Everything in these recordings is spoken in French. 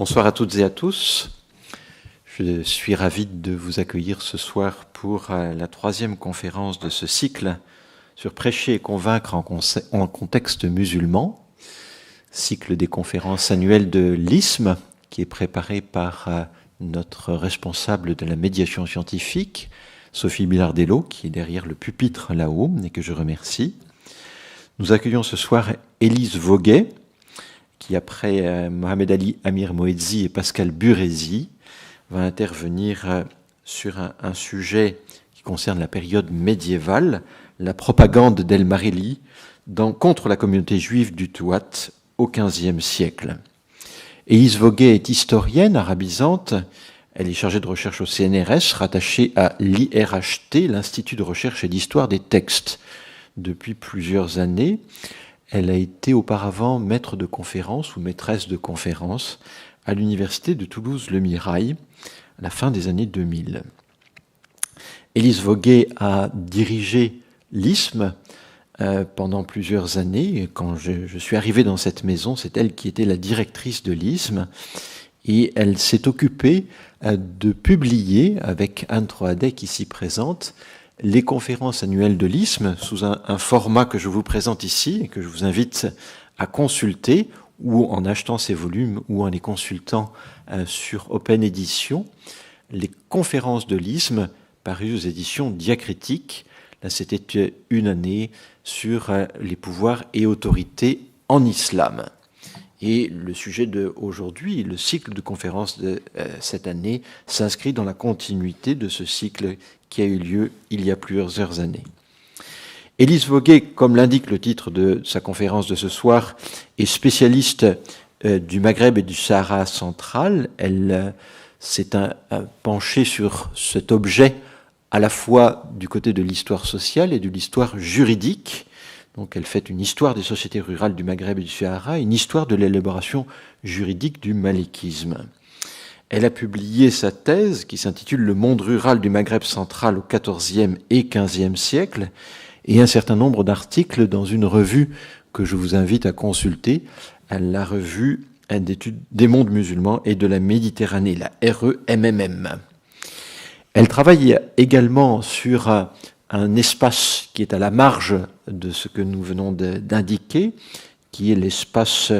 Bonsoir à toutes et à tous. Je suis ravi de vous accueillir ce soir pour la troisième conférence de ce cycle sur prêcher et convaincre en contexte musulman, cycle des conférences annuelles de l'ISM, qui est préparé par notre responsable de la médiation scientifique, Sophie Bilardello, qui est derrière le pupitre là-haut et que je remercie. Nous accueillons ce soir Élise Voguet, qui après Mohamed Ali Amir Moedzi et Pascal Burési va intervenir sur un sujet qui concerne la période médiévale, la propagande d'El Marili contre la communauté juive du Touat au XVe siècle. Élise Voguet est historienne arabisante. Elle est chargée de recherche au CNRS, rattachée à l'IRHT, l'Institut de recherche et d'histoire des textes, depuis plusieurs années. Elle a été auparavant maître de conférence ou maîtresse de conférence à l'université de Toulouse-Le Mirail à la fin des années 2000. Élise Voguet a dirigé l'ISM pendant plusieurs années. Quand je suis arrivé dans cette maison, c'est elle qui était la directrice de l'ISM et elle s'est occupée de publier avec Anne Troadec ici présente les conférences annuelles de l'ISM sous un format que je vous présente ici et que je vous invite à consulter ou en achetant ces volumes ou en les consultant sur Open Edition. Les conférences de l'ISM parues aux éditions Diacritique. Là, c'était une année sur les pouvoirs et autorités en islam. Et le sujet d'aujourd'hui, le cycle de conférences de cette année, s'inscrit dans la continuité de ce cycle qui a eu lieu il y a plusieurs années. Élise Voguet, comme l'indique le titre de sa conférence de ce soir, est spécialiste du Maghreb et du Sahara central. Elle s'est penchée sur cet objet à la fois du côté de l'histoire sociale et de l'histoire juridique. Donc elle fait une histoire des sociétés rurales du Maghreb et du Sahara, une histoire de l'élaboration juridique du malikisme. Elle a publié sa thèse qui s'intitule « Le monde rural du Maghreb central au XIVe et XVe siècle » et un certain nombre d'articles dans une revue que je vous invite à consulter, la revue d'études des mondes musulmans et de la Méditerranée, la REMMM. Elle travaille également sur un espace qui est à la marge de ce que nous venons d'indiquer, qui est l'espace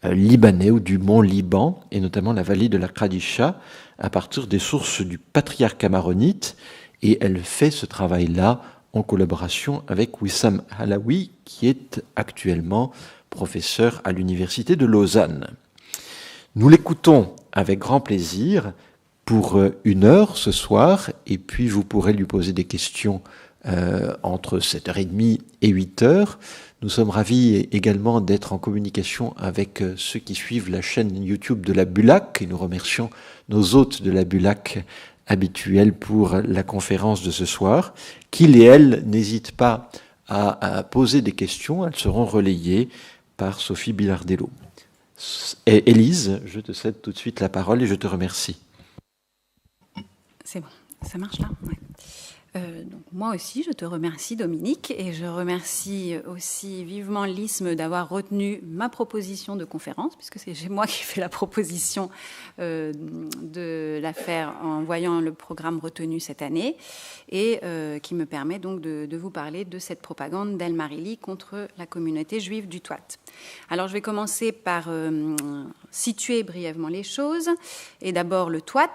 libanais ou du mont Liban, et notamment la vallée de la Qadisha, à partir des sources du patriarcat maronite, et elle fait ce travail-là en collaboration avec Wissam Halawi, qui est actuellement professeur à l'université de Lausanne. Nous l'écoutons avec grand plaisir pour 1 heure ce soir, et puis vous pourrez lui poser des questions entre 7h30 et 8h. Nous sommes ravis également d'être en communication avec ceux qui suivent la chaîne YouTube de la Bulac, et nous remercions nos hôtes de la Bulac habituels pour la conférence de ce soir, qu'ils et elles n'hésitent pas à poser des questions. Elles seront relayées par Sophie Bilardello. Élise, je te cède tout de suite la parole et je te remercie. C'est bon, ça marche là ? Ouais. Donc moi aussi, je te remercie Dominique et je remercie aussi vivement l'ISM d'avoir retenu ma proposition de conférence, puisque c'est moi qui ai fait la proposition de la faire en voyant le programme retenu cette année et qui me permet donc de vous parler de cette propagande d'El Marili contre la communauté juive du Touat. Alors je vais commencer par situer brièvement les choses et d'abord le Touat.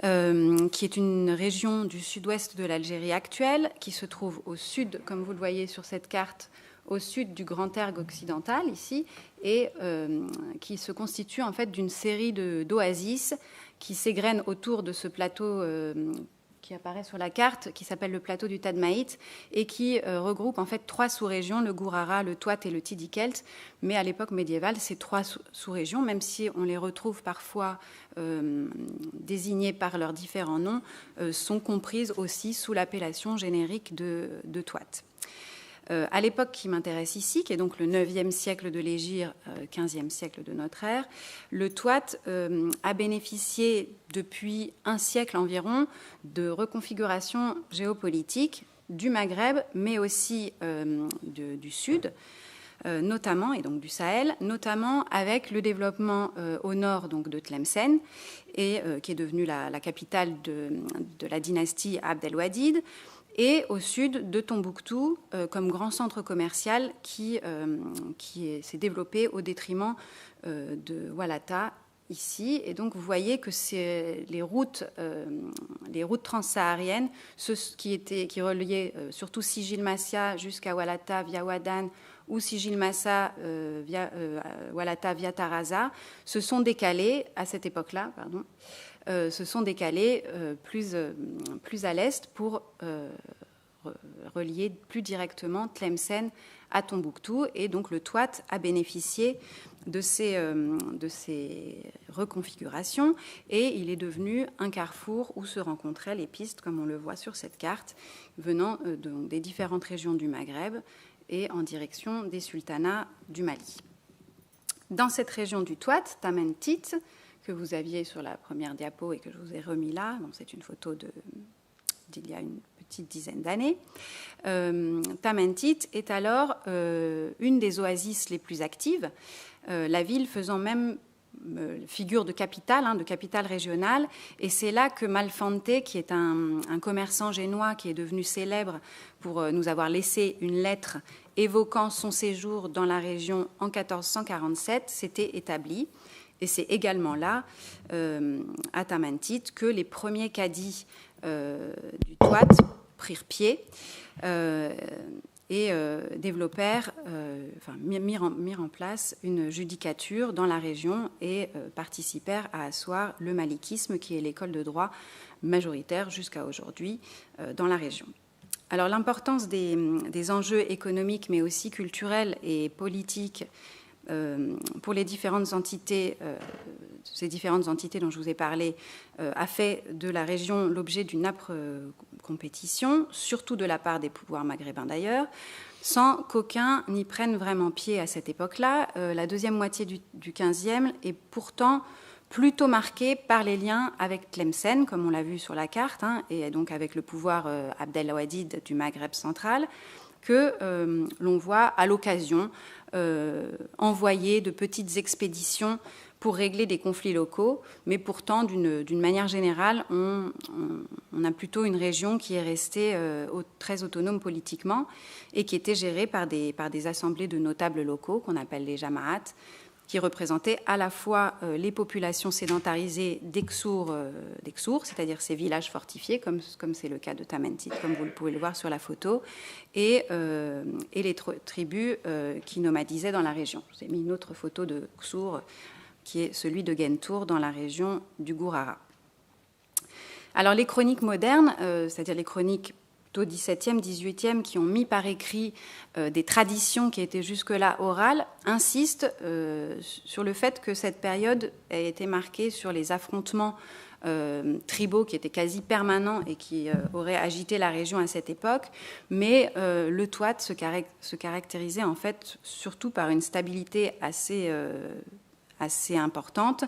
Qui est une région du sud-ouest de l'Algérie actuelle, qui se trouve au sud, comme vous le voyez sur cette carte, au sud du Grand Erg occidental, ici, et qui se constitue en fait d'une série d'oasis qui s'égrènent autour de ce plateau qui apparaît sur la carte, qui s'appelle le plateau du Tadmaït, et qui regroupe en fait 3 sous-régions, le Gourara, le Touat et le Tidikelt. Mais à l'époque médiévale, ces 3 sous-régions, même si on les retrouve parfois désignées par leurs différents noms, sont comprises aussi sous l'appellation générique de Touat. À l'époque qui m'intéresse ici, qui est donc le 9e siècle de l'Hégire, 15e siècle de notre ère, le Touat a bénéficié depuis un siècle environ de reconfiguration géopolitique du Maghreb, mais aussi du Sud, notamment, et donc du Sahel, notamment avec le développement au nord donc, de Tlemcen, et, qui est devenue la capitale de la dynastie Abd el-Wahid, et au sud de Tombouctou comme grand centre commercial qui s'est développé au détriment de Walata ici. Et donc vous voyez que c'est les routes transsahariennes qui reliaient surtout Sijil Massia jusqu'à Walata via Wadan ou Sijil Massa via Walata via Taraza se sont décalées à cette époque-là, se sont décalés plus à l'est pour relier plus directement Tlemcen à Tombouctou. Et donc le Touat a bénéficié de ces reconfigurations et il est devenu un carrefour où se rencontraient les pistes, comme on le voit sur cette carte, venant des différentes régions du Maghreb et en direction des sultanats du Mali. Dans cette région du Touat, Tamentit, que vous aviez sur la première diapo et que je vous ai remis là, donc c'est une photo d'il y a une petite dizaine d'années. Tamentit est alors une des oasis les plus actives, la ville faisant même figure de capitale régionale, et c'est là que Malfante, qui est un commerçant génois qui est devenu célèbre pour nous avoir laissé une lettre évoquant son séjour dans la région en 1447, s'était établi. Et c'est également là, à Tamentit, que les premiers cadis du Touat prirent pied et développèrent, mirent en place une judicature dans la région et participèrent à asseoir le malikisme, qui est l'école de droit majoritaire jusqu'à aujourd'hui dans la région. Alors l'importance des enjeux économiques, mais aussi culturels et politiques pour les différentes entités, ces différentes entités dont je vous ai parlé, a fait de la région l'objet d'une âpre compétition, surtout de la part des pouvoirs maghrébins d'ailleurs, sans qu'aucun n'y prenne vraiment pied à cette époque-là. La deuxième moitié du XVe est pourtant plutôt marquée par les liens avec Tlemcen, comme on l'a vu sur la carte, et donc avec le pouvoir Abd el-Wahid du Maghreb central, que l'on voit à l'occasion envoyer de petites expéditions pour régler des conflits locaux, mais pourtant, d'une manière générale, on a plutôt une région qui est restée très autonome politiquement et qui était gérée par des assemblées de notables locaux qu'on appelle les Jama'at, qui représentaient à la fois les populations sédentarisées d'Exour, c'est-à-dire ces villages fortifiés, comme c'est le cas de Tamentit, comme vous pouvez le voir sur la photo, et les tribus qui nomadisaient dans la région. Je vous ai mis une autre photo de Xour, qui est celui de Gentour, dans la région du Gourara. Alors les chroniques modernes, c'est-à-dire les chroniques plutôt XVIIe, XVIIIe, qui ont mis par écrit des traditions qui étaient jusque-là orales, insistent sur le fait que cette période a été marquée sur les affrontements tribaux qui étaient quasi permanents et qui auraient agité la région à cette époque, mais le Touat se caractérisait en fait surtout par une stabilité assez importante,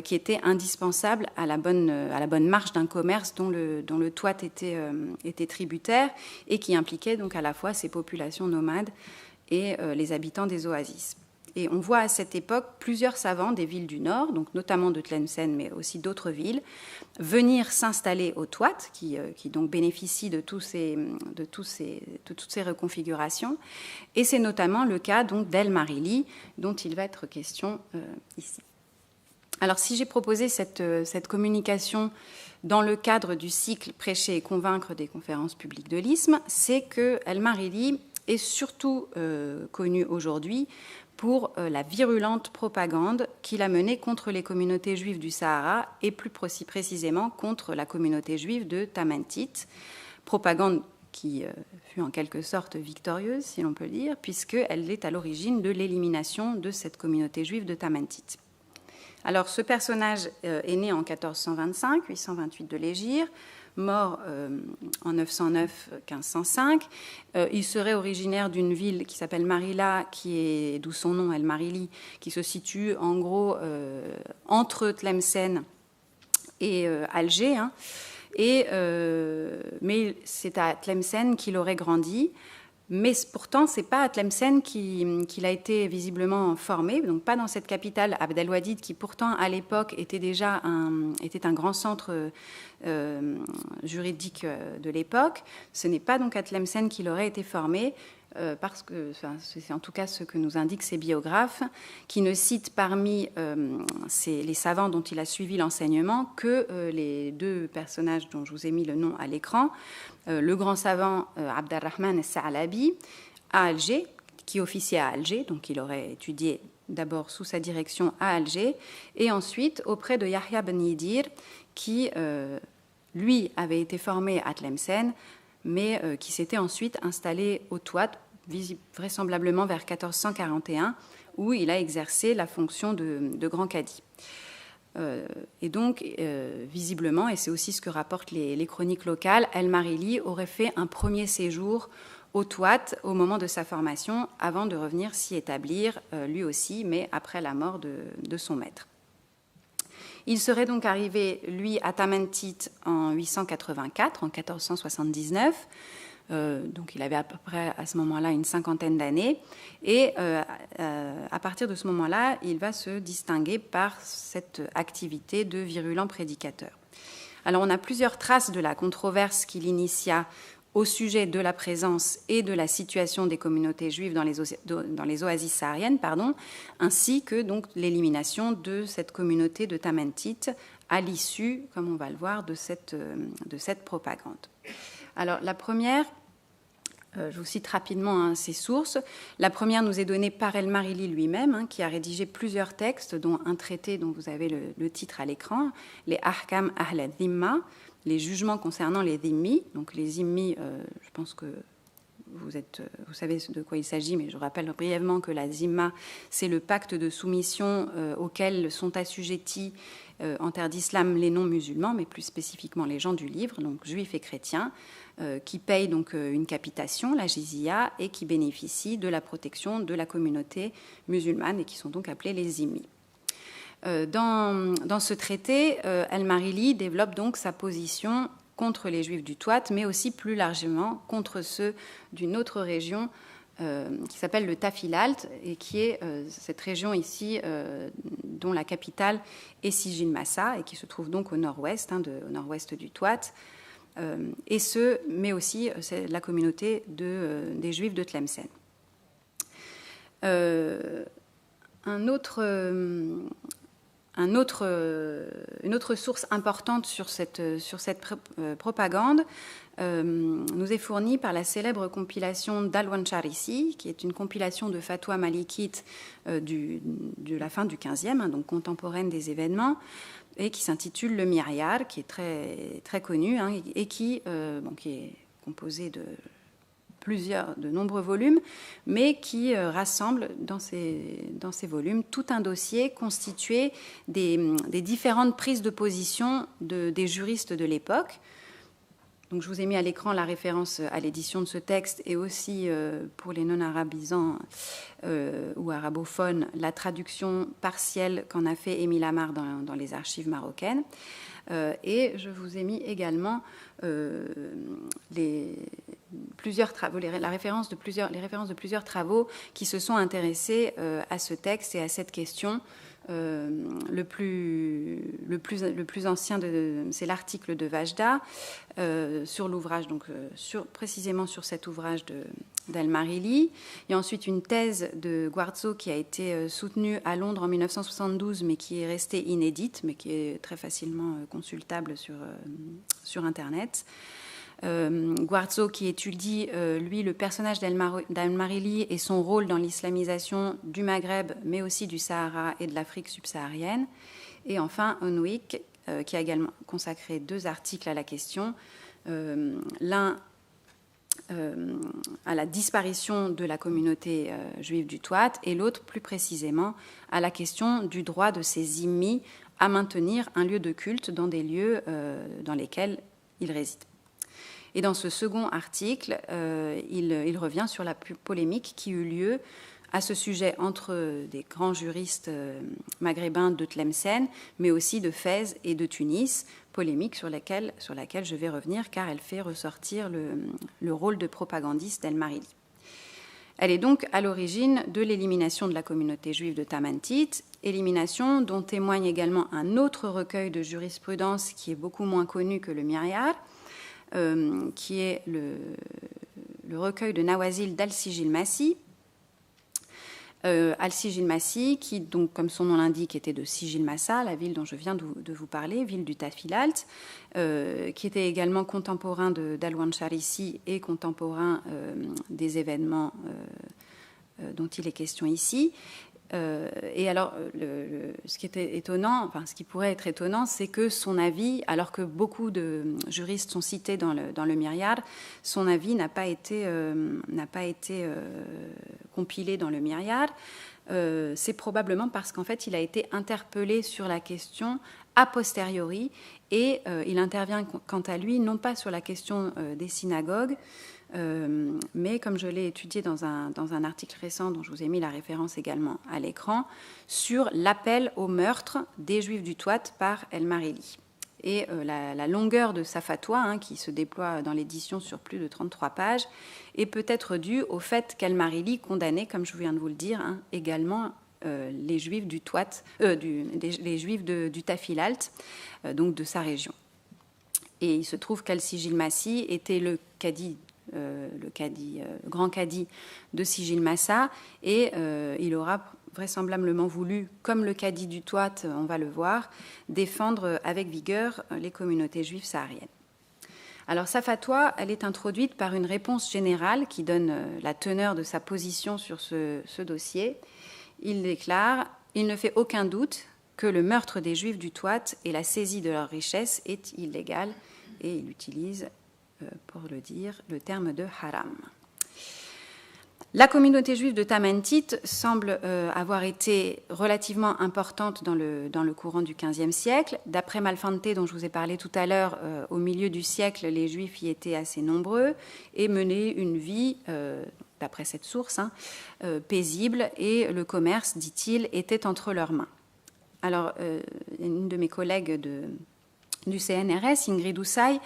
qui était indispensable à la bonne marche d'un commerce dont le Touat était tributaire et qui impliquait donc à la fois ces populations nomades et les habitants des oasis. Et on voit à cette époque plusieurs savants des villes du Nord, donc notamment de Tlemcen, mais aussi d'autres villes, venir s'installer au Touat, qui donc bénéficie de toutes ces reconfigurations. Et c'est notamment le cas donc d'El Marili, dont il va être question ici. Alors, si j'ai proposé cette communication dans le cadre du cycle Prêcher et convaincre des conférences publiques de l'isthme, c'est que El Marili est surtout connu aujourd'hui pour la virulente propagande qu'il a menée contre les communautés juives du Sahara et plus précisément contre la communauté juive de Tamentit, propagande qui fut en quelque sorte victorieuse, si l'on peut dire, puisqu'elle est à l'origine de l'élimination de cette communauté juive de Tamentit. Alors, ce personnage est né en 1425, 828 de l'Hégire, mort en 909-1505. Il serait originaire d'une ville qui s'appelle Marila, d'où son nom, El Marili, qui se situe en gros entre Tlemcen et Alger. Mais c'est à Tlemcen qu'il aurait grandi. Mais pourtant, ce n'est pas à Tlemcen qu'il a été visiblement formé, donc pas dans cette capitale, Abdelwadid, qui pourtant à l'époque était un grand centre juridique de l'époque. Ce n'est pas donc à Tlemcen qu'il aurait été formé, parce que c'est en tout cas ce que nous indiquent ses biographes, qui ne citent parmi les savants dont il a suivi l'enseignement que les deux personnages dont je vous ai mis le nom à l'écran, le grand savant Abdelrahman Al-Sa'labi à Alger, qui officiait à Alger, donc il aurait étudié d'abord sous sa direction à Alger, et ensuite auprès de Yahya ben Yidir, qui lui avait été formé à Tlemcen, mais qui s'était ensuite installé au Touat, vraisemblablement vers 1441, où il a exercé la fonction de grand cadi. Et donc, visiblement, et c'est aussi ce que rapportent les chroniques locales, El-Marili aurait fait un premier séjour au Touat au moment de sa formation, avant de revenir s'y établir, lui aussi, mais après la mort de son maître. Il serait donc arrivé, lui, à Tamentit en 884, en 1479. Donc il avait à peu près à ce moment-là une cinquantaine d'années. Et à partir de ce moment-là, il va se distinguer par cette activité de virulent prédicateur. Alors on a plusieurs traces de la controverse qu'il initia au sujet de la présence et de la situation des communautés juives dans les oasis sahariennes, ainsi que donc l'élimination de cette communauté de Tamentit à l'issue, comme on va le voir, de cette propagande. Alors la première, je vous cite rapidement ces sources. La première nous est donnée par El-Marili lui-même, qui a rédigé plusieurs textes, dont un traité dont vous avez le titre à l'écran, les Ahkam Ahl al-Dhimma, les jugements concernant les dhimmi. Donc les dhimmi, je pense que vous savez de quoi il s'agit, mais je rappelle brièvement que la zimma, c'est le pacte de soumission auquel sont assujettis en terre d'islam les non-musulmans, mais plus spécifiquement les gens du livre, donc juifs et chrétiens, qui payent donc une capitation, la jizya, et qui bénéficient de la protection de la communauté musulmane et qui sont donc appelés les zimmi. Dans ce traité, El-Marili développe donc sa position contre les juifs du Touat, mais aussi plus largement contre ceux d'une autre région qui s'appelle le Tafilalt, et qui est cette région ici dont la capitale est Sijin Massa, et qui se trouve donc au nord-ouest, au nord-ouest du Touat, mais aussi la communauté des juifs de Tlemcen. Une autre source importante sur cette propagande nous est fournie par la célèbre compilation d'Alwan Charisi, qui est une compilation de fatwas malikites de la fin du XVe, donc contemporaine des événements, et qui s'intitule Le Miryar, qui est très, très connu, et qui est composé de nombreux volumes, mais qui rassemble dans ces volumes tout un dossier constitué des différentes prises de position des juristes de l'époque. Donc, je vous ai mis à l'écran la référence à l'édition de ce texte, et aussi pour les non-arabisants ou arabophones, la traduction partielle qu'en a fait Émile Amar dans les archives marocaines. Et je vous ai mis également les références de plusieurs travaux qui se sont intéressés à ce texte et à cette question. Le plus ancien, c'est l'article de Vajda sur l'ouvrage, donc précisément sur cet ouvrage d'El-Marili. Il y a ensuite une thèse de Guarzo qui a été soutenue à Londres en 1972, mais qui est restée inédite, mais qui est très facilement consultable sur Internet. Guarzo qui étudie, lui, le personnage d'El-Marili et son rôle dans l'islamisation du Maghreb, mais aussi du Sahara et de l'Afrique subsaharienne. Et enfin, Onwik, qui a également consacré 2 articles à la question. L'un à la disparition de la communauté juive du Touat, et l'autre, plus précisément, à la question du droit de ces zimmis à maintenir un lieu de culte dans des lieux dans lesquels ils résident. Et dans ce second article, il revient sur la polémique qui eut lieu à ce sujet entre des grands juristes maghrébins de Tlemcen, mais aussi de Fès et de Tunis, polémique sur laquelle je vais revenir car elle fait ressortir le rôle de propagandiste d'El-Marili. Elle est donc à l'origine de l'élimination de la communauté juive de Tamantit, élimination dont témoigne également un autre recueil de jurisprudence qui est beaucoup moins connu que le Myriad, qui est le recueil de Nawazil d'Al-Sijil Massi. Al-Sijil Massi, qui, donc, comme son nom l'indique, était de Sijil Massa, la ville dont je viens de vous parler, ville du Tafilalt, qui était également contemporain d'Alwan Charissi et contemporain des événements dont il est question ici. Et alors, ce qui était étonnant, enfin, ce qui pourrait être étonnant, c'est que son avis, alors que beaucoup de juristes sont cités dans le Myriad, son avis n'a pas été compilé dans le Myriad. C'est probablement parce qu'en fait, il a été interpellé sur la question a posteriori et il intervient quant à lui non pas sur la question des synagogues, mais comme je l'ai étudié dans un article récent dont je vous ai mis la référence également à l'écran, sur l'appel au meurtre des Juifs du Touat par El-Marili. Et la longueur de sa fatwa, qui se déploie dans l'édition sur plus de 33 pages, est peut-être due au fait qu'El-Marili condamnait, comme je viens de vous le dire, également les Juifs du Touat, les Juifs du Tafilalt, donc de sa région. Et il se trouve qu'Al-Sijil Massi était le grand cadi de Sijil Massa, et il aura vraisemblablement voulu, comme le cadi du Touat, on va le voir, défendre avec vigueur les communautés juives sahariennes. Alors sa fatwa, elle est introduite par une réponse générale qui donne la teneur de sa position sur ce dossier. Il déclare « Il ne fait aucun doute que le meurtre des Juifs du Touat et la saisie de leurs richesses est illégal », et il utilise, pour le dire, le terme de haram. La communauté juive de Tamantit semble avoir été relativement importante dans le courant du XVe siècle. D'après Malfante, dont je vous ai parlé tout à l'heure, au milieu du siècle, les Juifs y étaient assez nombreux et menaient une vie, d'après cette source, paisible, et le commerce, dit-il, était entre leurs mains. Alors, une de mes collègues du CNRS, Ingrid Oussay,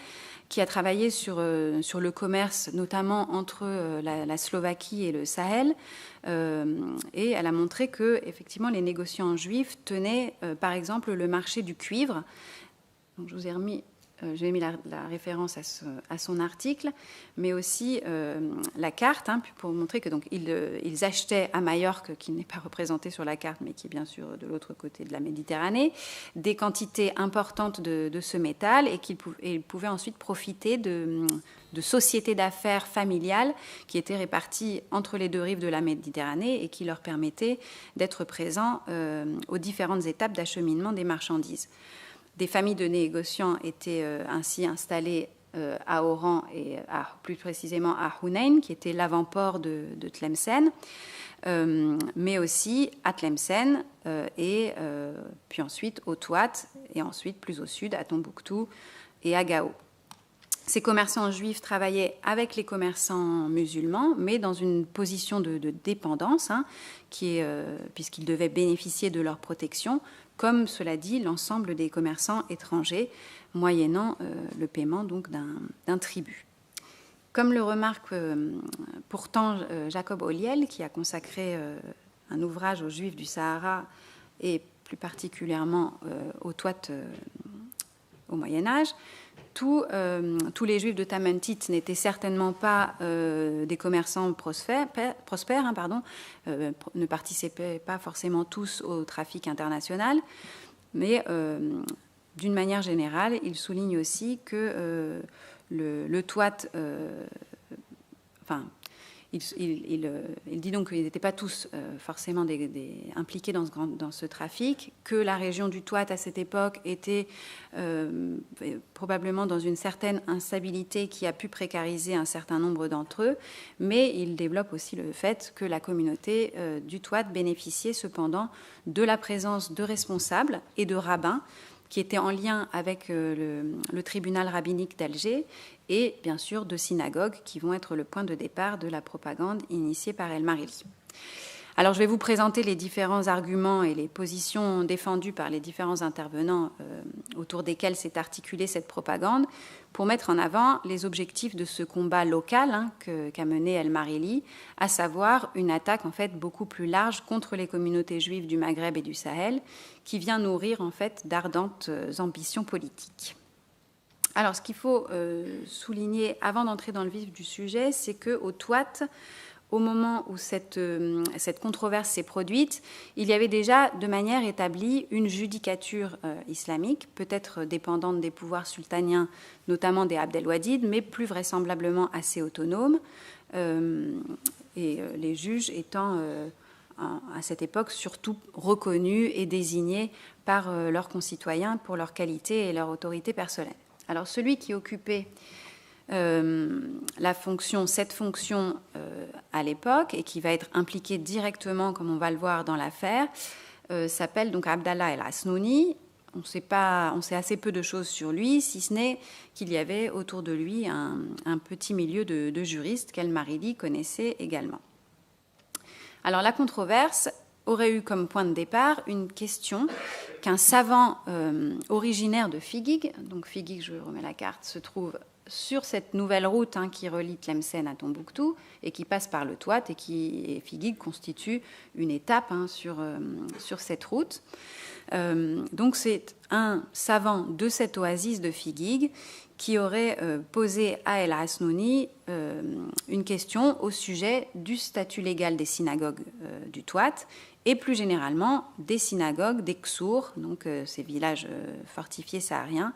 qui a travaillé sur le commerce, notamment entre la Slovaquie et le Sahel, et elle a montré que, effectivement, les négociants juifs tenaient, par exemple, le marché du cuivre. Donc, je vous ai remis, j'ai mis la référence à son article, mais aussi la carte, pour montrer que donc ils achetaient à Majorque, qui n'est pas représenté sur la carte, mais qui est bien sûr de l'autre côté de la Méditerranée, des quantités importantes de ce métal, et qu'ils pouvaient ensuite profiter de sociétés d'affaires familiales qui étaient réparties entre les deux rives de la Méditerranée et qui leur permettaient d'être présents aux différentes étapes d'acheminement des marchandises. Des familles de négociants étaient ainsi installées à Oran et plus précisément à Hunayn, qui était l'avant-port de Tlemcen, mais aussi à Tlemcen et puis ensuite au Touat et ensuite plus au sud à Tombouctou et à Gao. Ces commerçants juifs travaillaient avec les commerçants musulmans, mais dans une position de dépendance, puisqu'ils devaient bénéficier de leur protection, comme cela dit l'ensemble des commerçants étrangers, moyennant le paiement donc d'un tribut. Comme le remarque pourtant Jacob Olliel, qui a consacré un ouvrage aux Juifs du Sahara et plus particulièrement au Touat au Moyen-Âge, tous les Juifs de Tamantit n'étaient certainement pas des commerçants prospères, ne participaient pas forcément tous au trafic international, mais d'une manière générale, il souligne aussi que le Touat, il dit donc qu'ils n'étaient pas tous forcément impliqués dans ce trafic, que la région du Touat à cette époque était probablement dans une certaine instabilité qui a pu précariser un certain nombre d'entre eux, mais il développe aussi le fait que la communauté du Touat bénéficiait cependant de la présence de responsables et de rabbins qui étaient en lien avec le tribunal rabbinique d'Alger et bien sûr de synagogues qui vont être le point de départ de la propagande initiée par El-Marili. Alors je vais vous présenter les différents arguments et les positions défendues par les différents intervenants autour desquels s'est articulée cette propagande pour mettre en avant les objectifs de ce combat local qu'a mené El-Marili, à savoir une attaque en fait beaucoup plus large contre les communautés juives du Maghreb et du Sahel, qui vient nourrir en fait d'ardentes ambitions politiques. Alors ce qu'il faut souligner avant d'entrer dans le vif du sujet, c'est qu'au Touat, au moment où cette controverse s'est produite, il y avait déjà de manière établie une judicature islamique, peut-être dépendante des pouvoirs sultaniens, notamment des Abd el-Wahid, mais plus vraisemblablement assez autonome, et les juges étant à cette époque surtout reconnus et désignés par leurs concitoyens pour leur qualité et leur autorité personnelle. Alors celui qui occupait cette fonction à l'époque et qui va être impliqué directement, comme on va le voir dans l'affaire, s'appelle donc Abdallah el-Hasnouni. On sait assez peu de choses sur lui, si ce n'est qu'il y avait autour de lui un petit milieu de juristes qu'El-Marili connaissait également. Alors la controverse aurait eu comme point de départ une question qu'un savant originaire de Figuig, donc Figuig, je remets la carte, se trouve sur cette nouvelle route qui relie Tlemcen à Tombouctou et qui passe par le Touat et Figuig constitue une étape sur cette route. Donc c'est un savant de cette oasis de Figuig qui aurait posé à El-Hasnouni une question au sujet du statut légal des synagogues du Touat et plus généralement des synagogues des Ksour, donc ces villages fortifiés sahariens,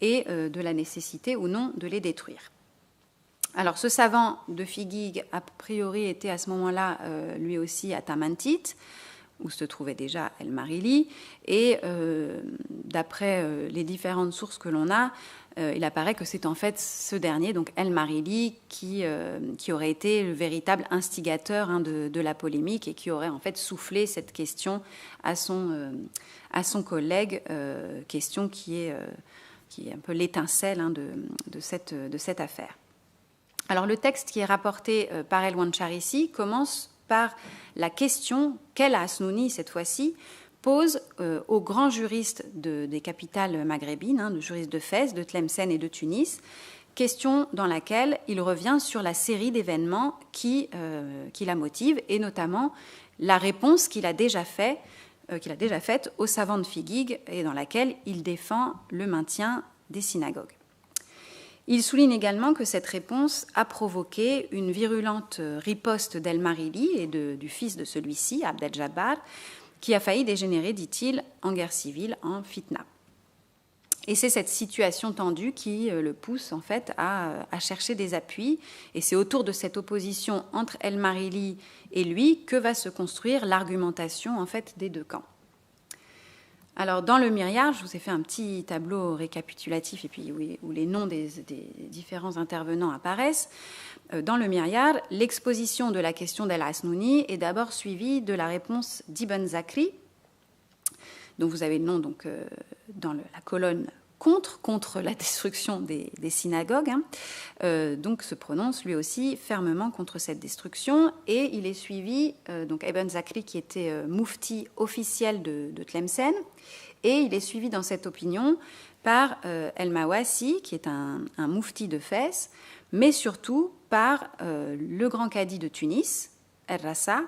et de la nécessité ou non de les détruire. Alors ce savant de Figuig, a priori, était à ce moment-là lui aussi à Tamantit, où se trouvait déjà El-Marili, et d'après les différentes sources que l'on a, il apparaît que c'est en fait ce dernier, donc El-Marili, qui aurait été le véritable instigateur de la polémique et qui aurait en fait soufflé cette question à son collègue, question qui est un peu l'étincelle de cette affaire. Alors le texte qui est rapporté par El-Wanchar ici commence par la question qu'El-Hasnouni, cette fois-ci, pose aux grands juristes des capitales maghrébines, de juristes de Fès, de Tlemcen et de Tunis, question dans laquelle il revient sur la série d'événements qui la motivent, et notamment la réponse qu'il a déjà faite aux savants de Figuig et dans laquelle il défend le maintien des synagogues. Il souligne également que cette réponse a provoqué une virulente riposte d'El-Marili et du fils de celui-ci, Abd el-Jabbar, qui a failli dégénérer, dit-il, en guerre civile, en fitna. Et c'est cette situation tendue qui le pousse en fait à chercher des appuis. Et c'est autour de cette opposition entre El-Marili et lui que va se construire l'argumentation en fait des deux camps. Alors dans le Miryard, je vous ai fait un petit tableau récapitulatif et puis où les noms des différents intervenants apparaissent. Dans le Miryard, l'exposition de la question d'El-Hasnouni est d'abord suivie de la réponse d'Ibn Zakri, dont vous avez le nom donc, dans la colonne contre la destruction des synagogues, donc se prononce lui aussi fermement contre cette destruction, et il est suivi, donc Ibn Zakri qui était moufti officiel de Tlemcen, et il est suivi dans cette opinion par El-Mawassi, qui est un moufti de Fès, mais surtout par le grand cadi de Tunis, El-Rassa,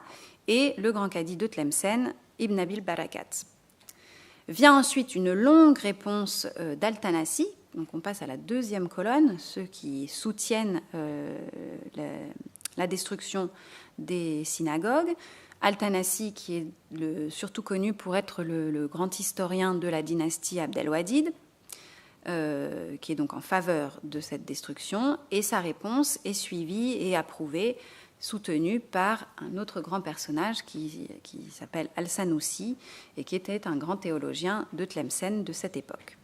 et le grand cadi de Tlemcen, Ibn Abil Barakat. Vient ensuite une longue réponse d'Al-Tanassi, donc on passe à la deuxième colonne, ceux qui soutiennent la destruction des synagogues. Al-Tanassi, qui est surtout connu pour être le grand historien de la dynastie Abd el-Wahid, qui est donc en faveur de cette destruction, et sa réponse est suivie et approuvée, soutenue par un autre grand personnage qui s'appelle Al-Sanoussi et qui était un grand théologien de Tlemcen de cette époque.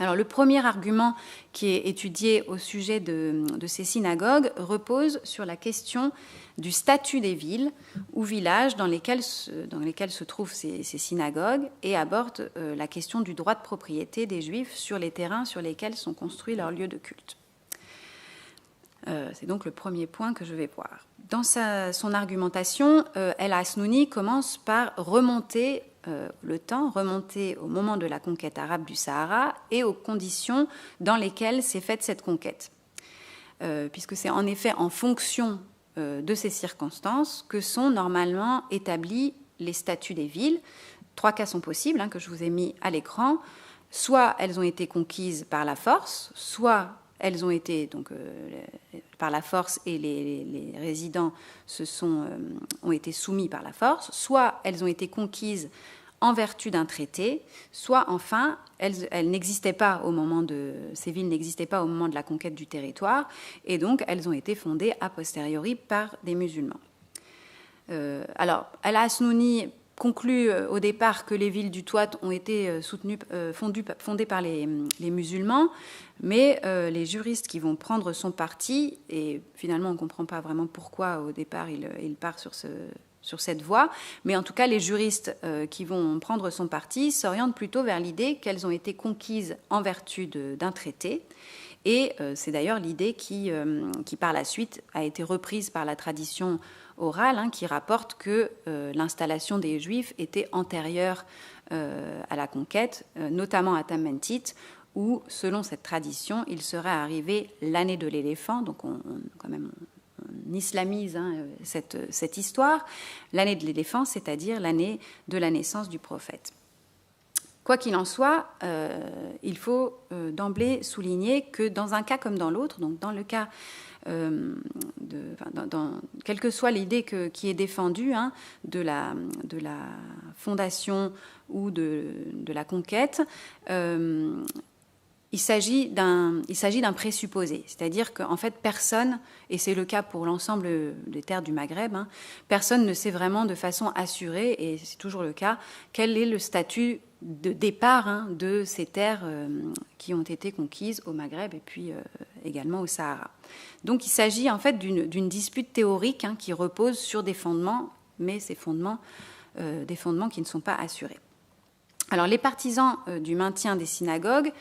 Alors le premier argument qui est étudié au sujet de ces synagogues repose sur la question du statut des villes ou villages dans lesquels se trouvent ces synagogues et aborde la question du droit de propriété des Juifs sur les terrains sur lesquels sont construits leurs lieux de culte. C'est donc le premier point que je vais voir. Dans son argumentation, El Hasnouni commence par remonter le temps, remonter au moment de la conquête arabe du Sahara et aux conditions dans lesquelles s'est faite cette conquête. Puisque c'est en effet en fonction de ces circonstances que sont normalement établis les statuts des villes. 3 cas sont possibles, que je vous ai mis à l'écran. Soit elles ont été conquises par la force, soit elles ont été par la force et les résidents ont été soumis par la force, soit elles ont été conquises en vertu d'un traité, soit enfin elles n'existaient pas ces villes n'existaient pas au moment de la conquête du territoire, et donc elles ont été fondées a posteriori par des musulmans. Alors, El Hasnouni conclut au départ que les villes du Touat ont été fondées par les musulmans, mais les juristes qui vont prendre son parti, et finalement on ne comprend pas vraiment pourquoi au départ il part sur cette voie, mais en tout cas les juristes qui vont prendre son parti s'orientent plutôt vers l'idée qu'elles ont été conquises en vertu d'un traité, et c'est d'ailleurs l'idée qui par la suite a été reprise par la tradition orale, qui rapporte que l'installation des Juifs était antérieure à la conquête, notamment à Tamentit, où, selon cette tradition, il serait arrivé l'année de l'éléphant, donc on islamise cette histoire, l'année de l'éléphant, c'est-à-dire l'année de la naissance du prophète. Quoi qu'il en soit, il faut d'emblée souligner que dans un cas comme dans l'autre, donc dans le cas quelle que soit l'idée qui est défendue de la fondation ou de la conquête, il s'agit d'un présupposé, c'est-à-dire qu'en fait personne, et c'est le cas pour l'ensemble des terres du Maghreb, personne ne sait vraiment de façon assurée, et c'est toujours le cas, quel est le statut de départ de ces terres qui ont été conquises au Maghreb et puis également au Sahara. Donc il s'agit en fait d'une dispute théorique qui repose sur des fondements, mais des fondements qui ne sont pas assurés. Alors les partisans du maintien des synagogues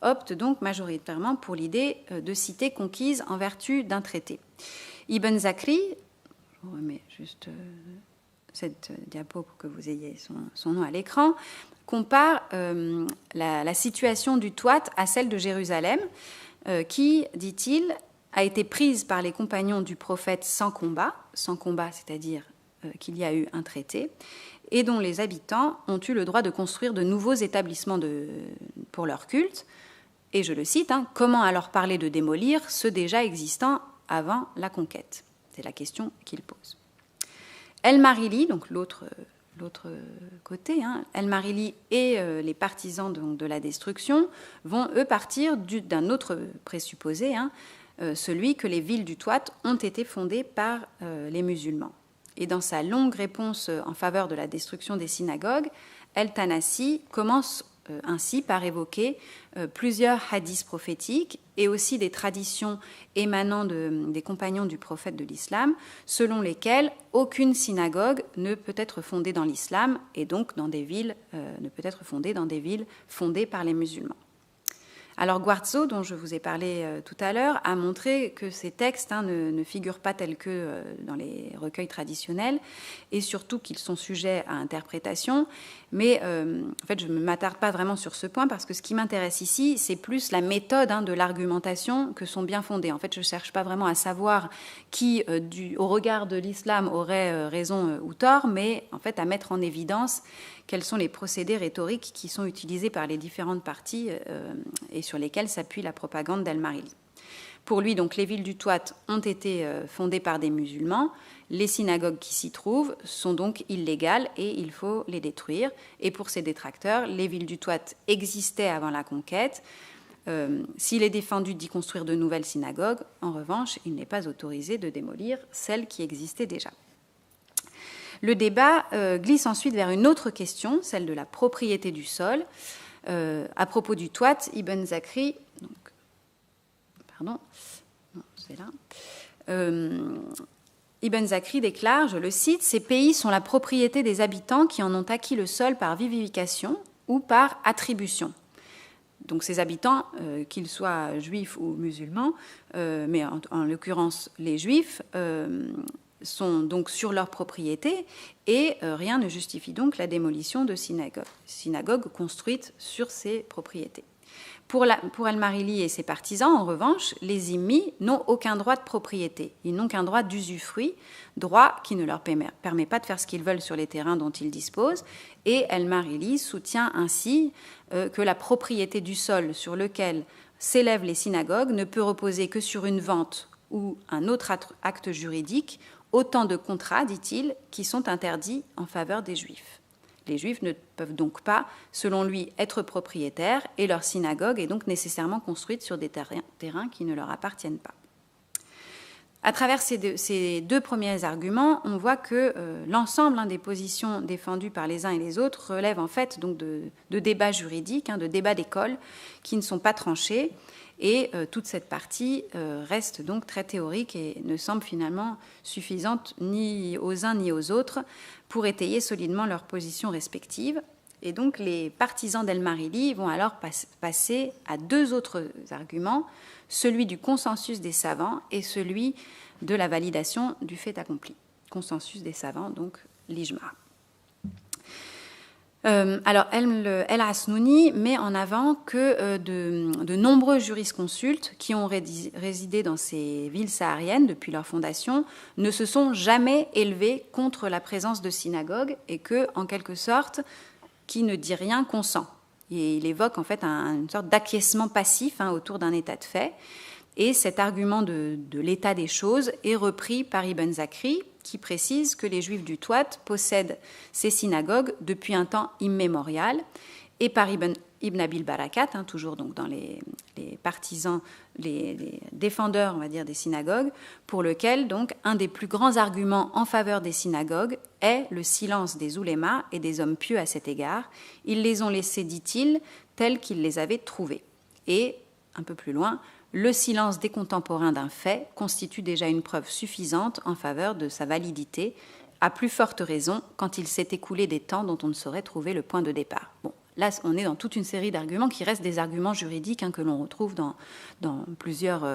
optent donc majoritairement pour l'idée de cités conquises en vertu d'un traité. Ibn Zakri, je vous remets juste cette diapo pour que vous ayez son nom à l'écran, compare la situation du Touat à celle de Jérusalem, qui, dit-il, a été prise par les compagnons du prophète sans combat, c'est-à-dire qu'il y a eu un traité, et dont les habitants ont eu le droit de construire de nouveaux établissements pour leur culte. Et je le cite, comment alors parler de démolir ceux déjà existants avant la conquête? C'est la question qu'il pose. El-Marili, donc l'autre côté, El-Marili et les partisans de la destruction vont, eux, partir d'un autre présupposé, celui que les villes du Touat ont été fondées par les musulmans. Et dans sa longue réponse en faveur de la destruction des synagogues, El-Tanassi commence ainsi par évoquer plusieurs hadiths prophétiques et aussi des traditions émanant des compagnons du prophète de l'islam, selon lesquelles aucune synagogue ne peut être fondée dans l'islam et donc ne peut être fondée dans des villes fondées par les musulmans. Alors Guarzo, dont je vous ai parlé tout à l'heure, a montré que ces textes ne figurent pas tels que dans les recueils traditionnels et surtout qu'ils sont sujets à interprétation. Mais en fait, je ne m'attarde pas vraiment sur ce point parce que ce qui m'intéresse ici, c'est plus la méthode de l'argumentation que sont bien fondées. En fait, je ne cherche pas vraiment à savoir qui, au regard de l'islam, aurait raison ou tort, mais en fait à mettre en évidence quels sont les procédés rhétoriques qui sont utilisés par les différentes parties et sur lesquels s'appuie la propagande d'El-Marili. Pour lui, donc, les villes du Touat ont été fondées par des musulmans. Les synagogues qui s'y trouvent sont donc illégales et il faut les détruire. Et pour ses détracteurs, les villes du Touat existaient avant la conquête. S'il est défendu d'y construire de nouvelles synagogues, en revanche, il n'est pas autorisé de démolir celles qui existaient déjà. Le débat glisse ensuite vers une autre question, celle de la propriété du sol. À propos du Touat, Ibn Zakri, Ibn Zakri déclare, je le cite, « Ces pays sont la propriété des habitants qui en ont acquis le sol par vivification ou par attribution. » Donc ces habitants, qu'ils soient juifs ou musulmans, mais en l'occurrence les juifs, sont donc sur leur propriété et rien ne justifie donc la démolition de synagogues construites sur ces propriétés. Pour Al-Marili et ses partisans, en revanche, les zimmis n'ont aucun droit de propriété. Ils n'ont qu'un droit d'usufruit, droit qui ne leur permet pas de faire ce qu'ils veulent sur les terrains dont ils disposent. Et Al-Marili soutient ainsi que la propriété du sol sur lequel s'élèvent les synagogues ne peut reposer que sur une vente ou un autre acte juridique, autant de contrats, dit-il, qui sont interdits en faveur des Juifs. Les Juifs ne peuvent donc pas, selon lui, être propriétaires et leur synagogue est donc nécessairement construite sur des terrains qui ne leur appartiennent pas. À travers ces deux premiers arguments, on voit que l'ensemble des positions défendues par les uns et les autres relèvent en fait donc de débats juridiques, de débats d'école qui ne sont pas tranchés. Et toute cette partie reste donc très théorique et ne semble finalement suffisante ni aux uns ni aux autres pour étayer solidement leurs positions respectives. Et donc les partisans d'Al-Marili vont alors passer à deux autres arguments, celui du consensus des savants et celui de la validation du fait accompli. Consensus des savants, donc l'ijma. Alors, El-Hasnouni met en avant que de nombreux jurisconsultes qui ont résidé dans ces villes sahariennes depuis leur fondation ne se sont jamais élevés contre la présence de synagogues et que, en quelque sorte, qui ne dit rien consent. Et il évoque en fait une sorte d'acquiescement passif autour d'un état de fait. Et cet argument de l'état des choses est repris par Ibn Zakri, qui précise que les Juifs du Touat possèdent ces synagogues depuis un temps immémorial, et par Ibn Abil Barakat, toujours donc dans les partisans, les défendeurs, on va dire, des synagogues, pour lequel donc un des plus grands arguments en faveur des synagogues est le silence des oulémas et des hommes pieux à cet égard. Ils les ont laissés, dit-il, tels qu'ils les avaient trouvés. Et, un peu plus loin, le silence des contemporains d'un fait constitue déjà une preuve suffisante en faveur de sa validité, à plus forte raison quand il s'est écoulé des temps dont on ne saurait trouver le point de départ. Bon, là, on est dans toute une série d'arguments qui restent des arguments juridiques que l'on retrouve dans plusieurs...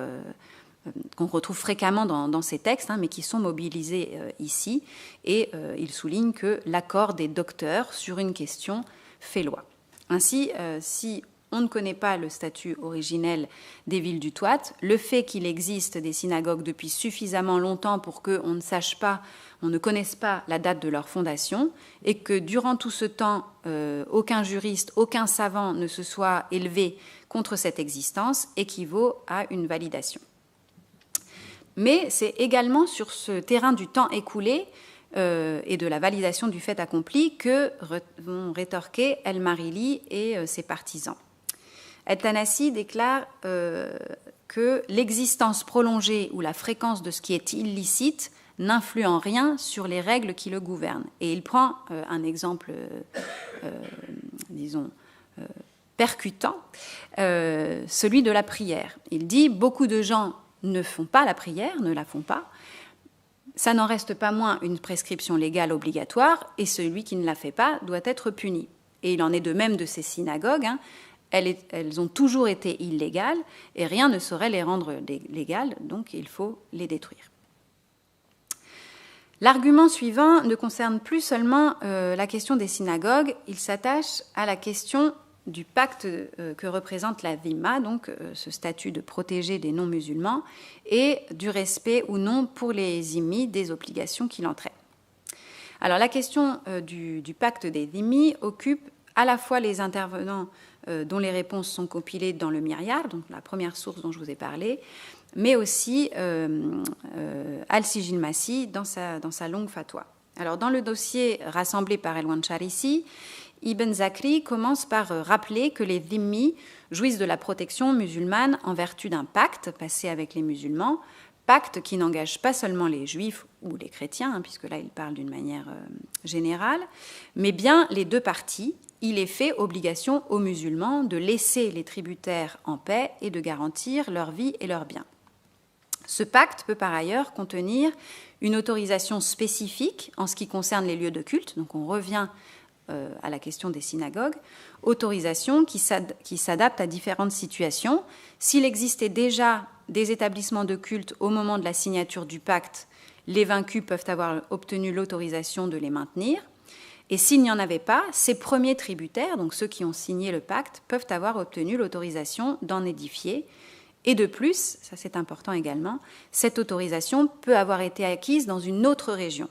qu'on retrouve fréquemment dans ces textes, mais qui sont mobilisés ici. Et il souligne que l'accord des docteurs sur une question fait loi. Ainsi, si on ne connaît pas le statut originel des villes du Touat, le fait qu'il existe des synagogues depuis suffisamment longtemps pour qu'on ne sache pas, on ne connaisse pas la date de leur fondation, et que durant tout ce temps, aucun juriste, aucun savant ne se soit élevé contre cette existence, équivaut à une validation. Mais c'est également sur ce terrain du temps écoulé et de la validation du fait accompli que vont rétorquer El-Marili et ses partisans. El-Tanassi déclare que l'existence prolongée ou la fréquence de ce qui est illicite n'influe en rien sur les règles qui le gouvernent. Et il prend un exemple, percutant, celui de la prière. Il dit « Beaucoup de gens ne font pas la prière, ne la font pas. Ça n'en reste pas moins une prescription légale obligatoire et celui qui ne la fait pas doit être puni. » Et il en est de même de ces synagogues. Elles ont toujours été illégales et rien ne saurait les rendre légales, donc il faut les détruire. L'argument suivant ne concerne plus seulement la question des synagogues, il s'attache à la question du pacte que représente la dhimma, donc ce statut de protégé des non-musulmans, et du respect ou non pour les zimmis des obligations qu'il entraîne. Alors la question du pacte des dhimmi occupe à la fois les intervenants dont les réponses sont compilées dans le Miryar, donc la première source dont je vous ai parlé, mais aussi Al-Sijil Masih dans sa longue fatwa. Alors, dans le dossier rassemblé par El-Wancharisi, Ibn Zakri commence par rappeler que les dhimmi jouissent de la protection musulmane en vertu d'un pacte passé avec les musulmans, pacte qui n'engage pas seulement les juifs ou les chrétiens, puisque là il parle d'une manière générale, mais bien les deux parties. Il est fait obligation aux musulmans de laisser les tributaires en paix et de garantir leur vie et leurs biens. Ce pacte peut par ailleurs contenir une autorisation spécifique en ce qui concerne les lieux de culte, donc on revient à la question des synagogues, autorisation qui s'adapte à différentes situations. S'il existait déjà des établissements de culte au moment de la signature du pacte, les vaincus peuvent avoir obtenu l'autorisation de les maintenir. Et s'il n'y en avait pas, ces premiers tributaires, donc ceux qui ont signé le pacte, peuvent avoir obtenu l'autorisation d'en édifier. Et de plus, ça c'est important également, cette autorisation peut avoir été acquise dans une autre région.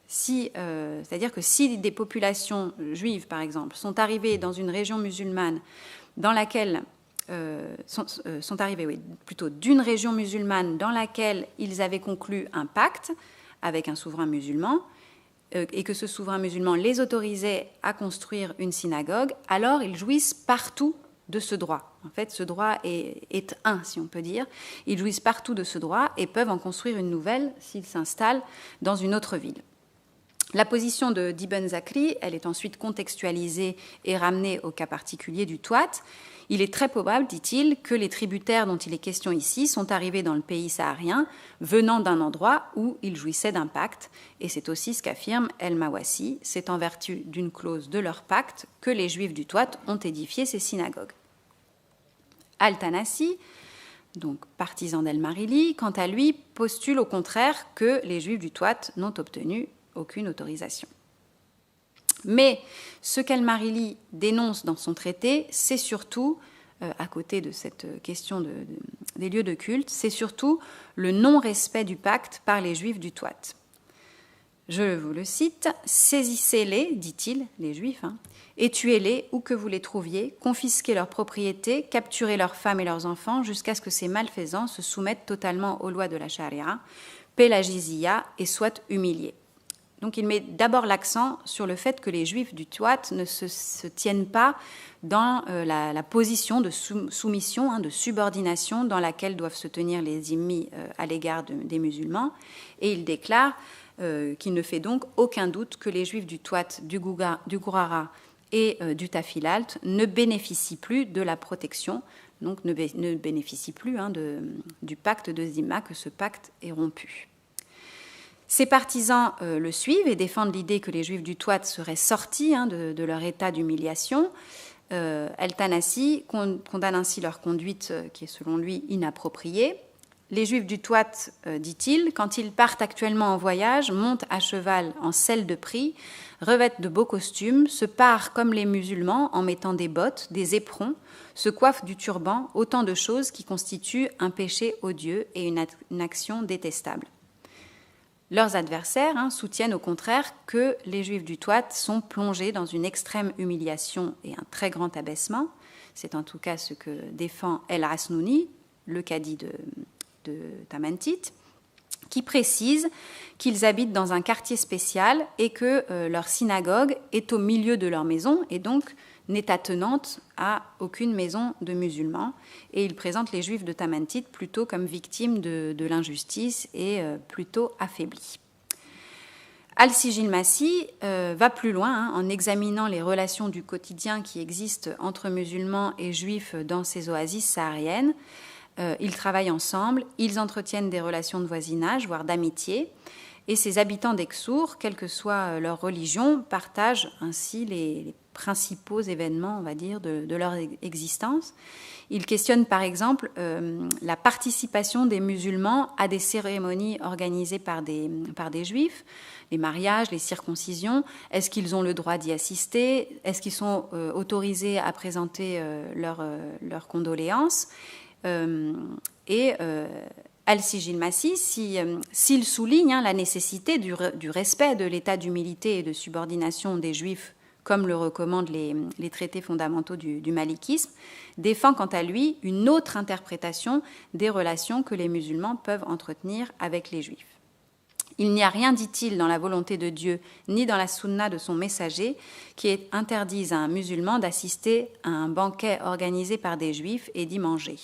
C'est-à-dire que si des populations juives, par exemple, sont arrivées dans une région musulmane dans laquelle sont arrivés plutôt d'une région musulmane dans laquelle ils avaient conclu un pacte avec un souverain musulman et que ce souverain musulman les autorisait à construire une synagogue, alors ils jouissent partout de ce droit. En fait, ce droit est un, si on peut dire. Ils jouissent partout de ce droit et peuvent en construire une nouvelle s'ils s'installent dans une autre ville. La position d'Ibn Zakri, elle est ensuite contextualisée et ramenée au cas particulier du Touat. Il est très probable, dit-il, que les tributaires dont il est question ici sont arrivés dans le pays saharien, venant d'un endroit où ils jouissaient d'un pacte. Et c'est aussi ce qu'affirme El-Mawassi. C'est en vertu d'une clause de leur pacte que les Juifs du Touat ont édifié ces synagogues. Al-Tanassi, donc partisan d'El-Marili, quant à lui, postule au contraire que les Juifs du Touat n'ont obtenu aucune autorisation. Mais ce qu'El-Marili dénonce dans son traité, c'est surtout, à côté de cette question des lieux de culte, c'est surtout le non-respect du pacte par les Juifs du Touat. Je vous le cite, « Saisissez-les, dit-il, les Juifs, et tuez-les où que vous les trouviez, confisquez leurs propriétés, capturez leurs femmes et leurs enfants jusqu'à ce que ces malfaisants se soumettent totalement aux lois de la charia, paient la jizya et soient humiliés. » Donc il met d'abord l'accent sur le fait que les Juifs du Touat ne se tiennent pas dans la position de soumission, de subordination dans laquelle doivent se tenir les dhimmis à l'égard des musulmans. Et il déclare qu'il ne fait donc aucun doute que les Juifs du Touat, du Gourara et du Tafilalt ne bénéficient plus de la protection, donc ne bénéficient plus du pacte de Zimma, que ce pacte est rompu. Ses partisans le suivent et défendent l'idée que les Juifs du Touat seraient sortis de leur état d'humiliation. El-Tanassi condamne ainsi leur conduite qui est selon lui inappropriée. Les Juifs du Touat, dit-il, quand ils partent actuellement en voyage, montent à cheval en selle de prix, revêtent de beaux costumes, se parent comme les musulmans en mettant des bottes, des éperons, se coiffent du turban, autant de choses qui constituent un péché odieux et une action détestable. Leurs adversaires soutiennent au contraire que les Juifs du Touat sont plongés dans une extrême humiliation et un très grand abaissement. C'est en tout cas ce que défend El-Asnouni, le cadi de Tamantit, qui précise qu'ils habitent dans un quartier spécial et que leur synagogue est au milieu de leur maison et donc n'est attenante à aucune maison de musulmans. Et il présente les Juifs de Tamantit plutôt comme victimes de l'injustice et plutôt affaiblis. Al-Sijil Masih va plus loin en examinant les relations du quotidien qui existent entre musulmans et juifs dans ces oasis sahariennes. Ils travaillent ensemble, ils entretiennent des relations de voisinage, voire d'amitié. Et ces habitants d'Exour, quelle que soit leur religion, partagent ainsi les principaux événements, on va dire, de leur existence. Ils questionnent par exemple la participation des musulmans à des cérémonies organisées par des juifs, les mariages, les circoncisions. Est-ce qu'ils ont le droit d'y assister? Est-ce qu'ils sont autorisés à présenter leurs condoléances? Al-Sijil Masih, s'il souligne la nécessité du respect de l'état d'humilité et de subordination des Juifs, comme le recommandent les traités fondamentaux du malikisme, défend quant à lui une autre interprétation des relations que les musulmans peuvent entretenir avec les Juifs. Il n'y a rien, dit-il, dans la volonté de Dieu, ni dans la sunna de son messager, qui interdise à un musulman d'assister à un banquet organisé par des Juifs et d'y manger.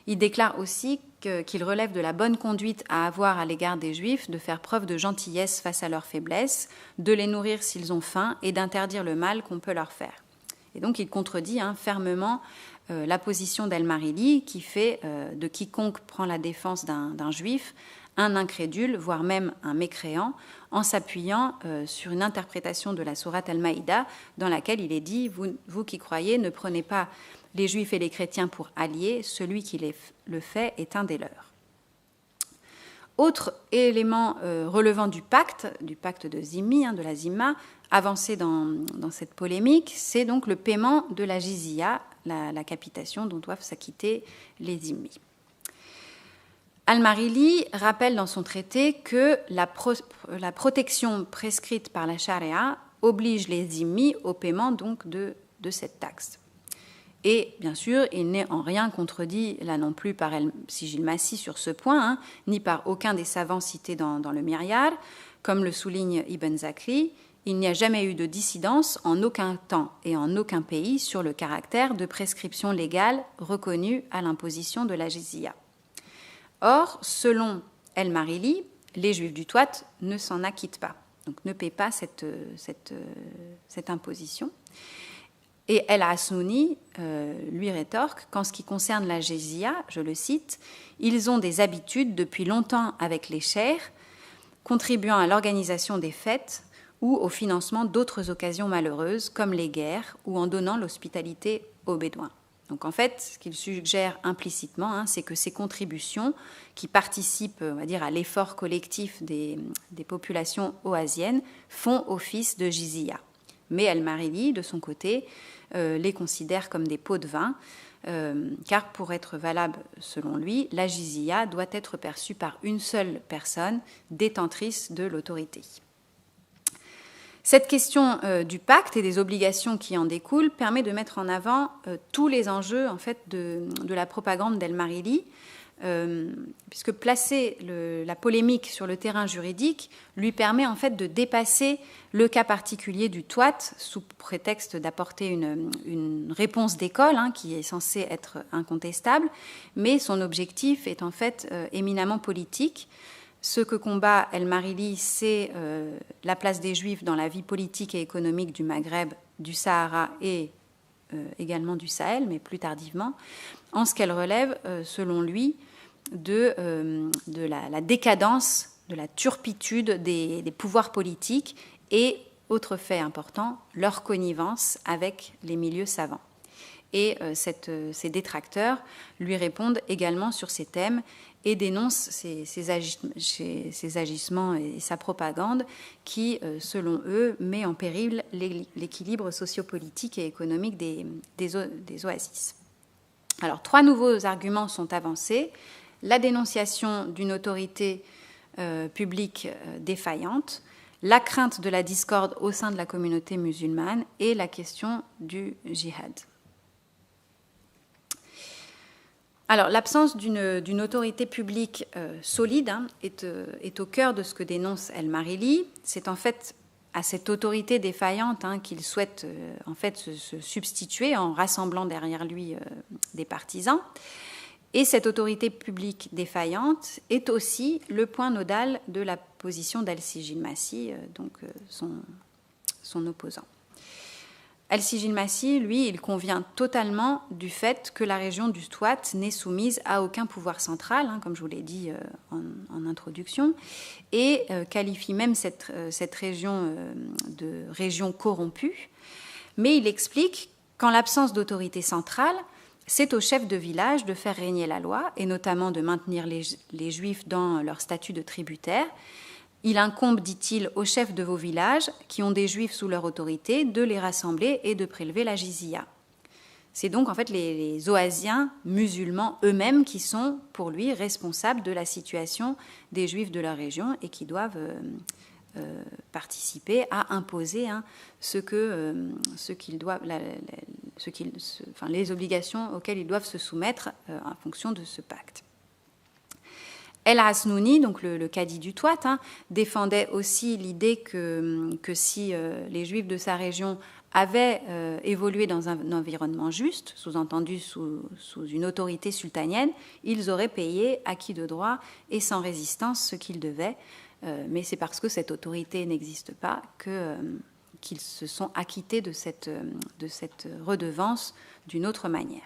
Il déclare aussi qu'il relève de la bonne conduite à avoir à l'égard des Juifs de faire preuve de gentillesse face à leurs faiblesses, de les nourrir s'ils ont faim et d'interdire le mal qu'on peut leur faire. Et donc il contredit fermement la position d'El-Marili qui fait de quiconque prend la défense d'un Juif un incrédule, voire même un mécréant, en s'appuyant sur une interprétation de la sourate Al-Maïda dans laquelle il est dit « Vous qui croyez, ne prenez pas les Juifs et les chrétiens pour alliés, celui qui le fait est un des leurs. » Autre élément relevant du pacte de Zimmi, de la Zimma, avancé dans cette polémique, c'est donc le paiement de la jizya, la capitation dont doivent s'acquitter les Zimmis. Al-Marili rappelle dans son traité que la protection prescrite par la charia oblige les Zimmis au paiement donc de cette taxe. Et bien sûr, il n'est en rien contredit là non plus par El-Sijil Massi sur ce point, ni par aucun des savants cités dans le Miryar. Comme le souligne Ibn Zakri, il n'y a jamais eu de dissidence en aucun temps et en aucun pays sur le caractère de prescription légale reconnue à l'imposition de la jizya. Or, selon El-Marili, les Juifs du Touat ne s'en acquittent pas, donc ne paient pas cette imposition. Et El-Asnouni lui rétorque qu'en ce qui concerne la jizya, je le cite, « Ils ont des habitudes depuis longtemps avec les chers, contribuant à l'organisation des fêtes ou au financement d'autres occasions malheureuses, comme les guerres, ou en donnant l'hospitalité aux Bédouins. » Donc en fait, ce qu'il suggère implicitement, c'est que ces contributions qui participent, on va dire, à l'effort collectif des populations oasiennes font office de jizya. Mais El-Marili, de son côté, les considère comme des pots de vin, car pour être valable selon lui, la jizya doit être perçue par une seule personne détentrice de l'autorité. Cette question du pacte et des obligations qui en découlent permet de mettre en avant tous les enjeux en fait, de la propagande d'El-Marili, puisque placer la polémique sur le terrain juridique lui permet en fait de dépasser le cas particulier du Touat sous prétexte d'apporter une réponse d'école qui est censée être incontestable, mais son objectif est en fait éminemment politique. Ce que combat El-Marili, c'est la place des Juifs dans la vie politique et économique du Maghreb, du Sahara et également du Sahel, mais plus tardivement, en ce qu'elle relève, selon lui, de la décadence, de la turpitude des pouvoirs politiques et, autre fait important, leur connivence avec les milieux savants. Et ces détracteurs lui répondent également sur ces thèmes et dénoncent ces agissements et sa propagande qui, selon eux, met en péril l'équilibre sociopolitique et économique des oasis. Alors, 3 nouveaux arguments sont avancés. La dénonciation d'une autorité publique défaillante, la crainte de la discorde au sein de la communauté musulmane et la question du djihad. Alors, l'absence d'une autorité publique solide est au cœur de ce que dénonce El-Marili. C'est en fait à cette autorité défaillante qu'il souhaite en fait se substituer en rassemblant derrière lui des partisans. Et cette autorité publique défaillante est aussi le point nodal de la position d'El-Sijil Massi, donc son opposant. El-Sijil Massi, lui, il convient totalement du fait que la région du Touat n'est soumise à aucun pouvoir central, comme je vous l'ai dit en introduction, et qualifie même cette région de région corrompue. Mais il explique qu'en l'absence d'autorité centrale, c'est au chef de village de faire régner la loi, et notamment de maintenir les Juifs dans leur statut de tributaires. Il incombe, dit-il, aux chefs de vos villages, qui ont des Juifs sous leur autorité, de les rassembler et de prélever la jizya. C'est donc en fait les Oasiens musulmans eux-mêmes qui sont, pour lui, responsables de la situation des Juifs de leur région et qui doivent participer à imposer les obligations auxquelles ils doivent se soumettre en fonction de ce pacte. El-Asnouni, donc le cadi du Touat, défendait aussi l'idée que si les Juifs de sa région avaient évolué dans un environnement juste, sous-entendu sous une autorité sultanienne, ils auraient payé acquis de droit et sans résistance ce qu'ils devaient. Mais c'est parce que cette autorité n'existe pas qu'ils se sont acquittés de cette redevance d'une autre manière.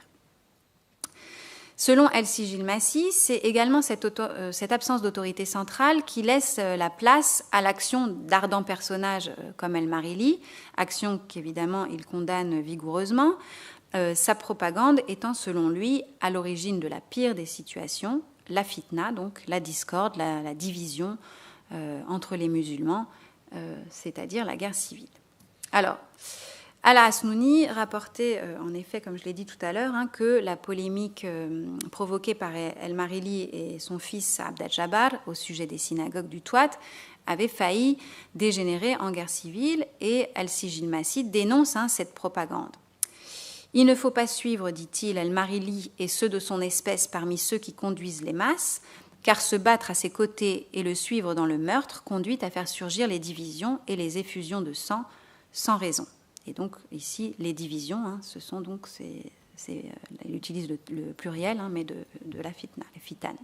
Selon Elsie Gilmassi, c'est également cette absence d'autorité centrale qui laisse la place à l'action d'ardents personnages comme El-Marili, action qu'évidemment il condamne vigoureusement, sa propagande étant selon lui à l'origine de la pire des situations, la fitna, donc la discorde, la division entre les musulmans, c'est-à-dire la guerre civile. Alors, Ala Hasnouni rapportait, en effet, comme je l'ai dit tout à l'heure, que la polémique provoquée par El-Marili et son fils Abd al-Jabbar au sujet des synagogues du Touat avait failli dégénérer en guerre civile, et Elsie Gilmassi dénonce cette propagande. Il ne faut pas suivre, dit-il, El-Marili et ceux de son espèce parmi ceux qui conduisent les masses, car se battre à ses côtés et le suivre dans le meurtre conduit à faire surgir les divisions et les effusions de sang sans raison. Et donc ici, les divisions, ce sont donc, il utilise le pluriel, mais de la fitna, les fitanes.